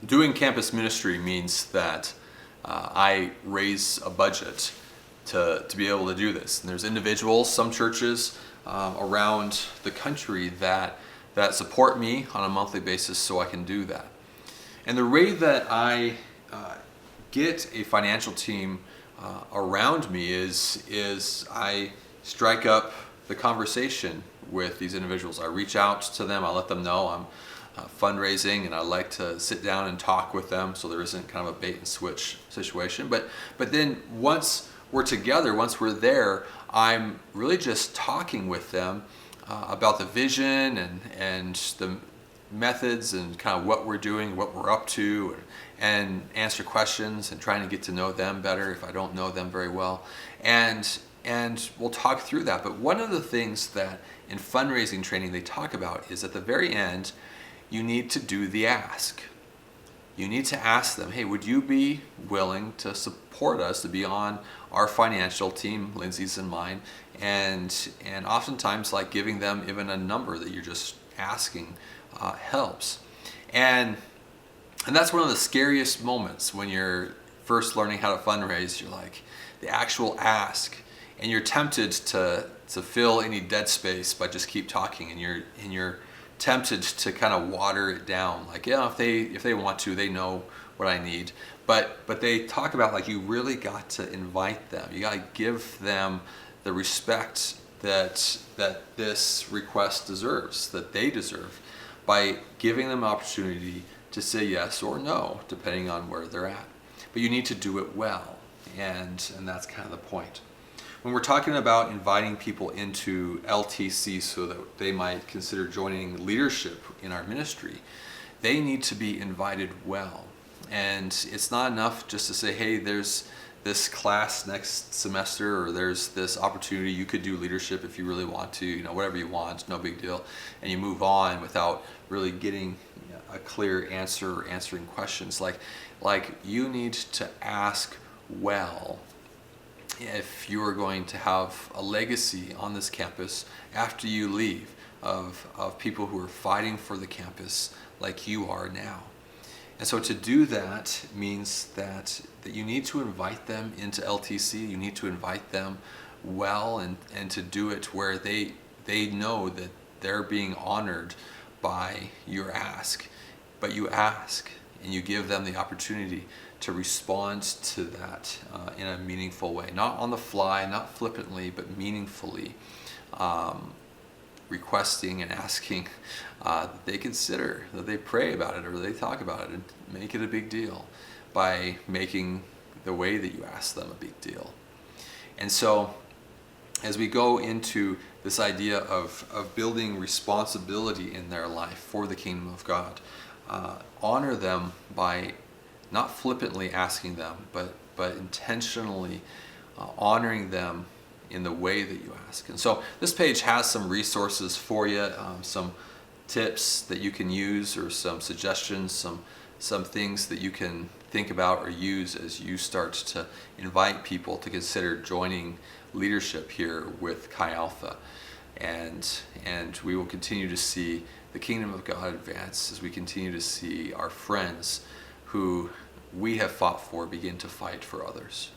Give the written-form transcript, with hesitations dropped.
Doing campus ministry means that I raise a budget to be able to do this. And there's individuals, some churches around the country that support me on a monthly basis so I can do that. And the way that I get a financial team around me is I strike up the conversation with these individuals. I reach out to them, I let them know I'm fundraising, and I like to sit down and talk with them so there isn't kind of a bait and switch situation. But then once we're together, once we're there, I'm really just talking with them about the vision and the methods and kind of what we're doing, what we're up to, and answer questions and trying to get to know them better if I don't know them very well. And we'll talk through that. But one of the things that in fundraising training they talk about is at the very end, you need to do the ask. You need to ask them, hey, would you be willing to support us, to be on our financial team, Lindsay's and mine, and oftentimes like giving them even a number that you're just asking helps. And that's one of the scariest moments when you're first learning how to fundraise. You're like, the actual ask, and you're tempted to fill any dead space by just keep talking, and you're tempted to kind of water it down, like, yeah, if they want to, they know what I need. But they talk about, like, you really got to invite them. You got to give them the respect that this request deserves, that they deserve, by giving them an opportunity to say yes or no, depending on where they're at. But you need to do it well, and that's kind of the point. When we're talking about inviting people into LTC so that they might consider joining leadership in our ministry, they need to be invited well. And it's not enough just to say, hey, there's this class next semester, or there's this opportunity, you could do leadership if you really want to, whatever you want, no big deal. And you move on without really getting a clear answer or answering questions. Like you need to ask well if you are going to have a legacy on this campus after you leave of people who are fighting for the campus like you are now. And so to do that means that you need to invite them into LTC. You need to invite them well, and to do it where they know that they're being honored by your ask. But you ask, and you give them the opportunity to respond to that in a meaningful way. Not on the fly, not flippantly, but meaningfully, requesting and asking that they consider, that they pray about it, or they talk about it, and make it a big deal by making the way that you ask them a big deal. And so as we go into this idea of building responsibility in their life for the kingdom of God, honor them by not flippantly asking them, but intentionally honoring them in the way that you ask. And so this page has some resources for you, some tips that you can use, or some suggestions, some things that you can think about or use as you start to invite people to consider joining leadership here with Chi Alpha. And we will continue to see the kingdom of God advance as we continue to see our friends who we have fought for begin to fight for others.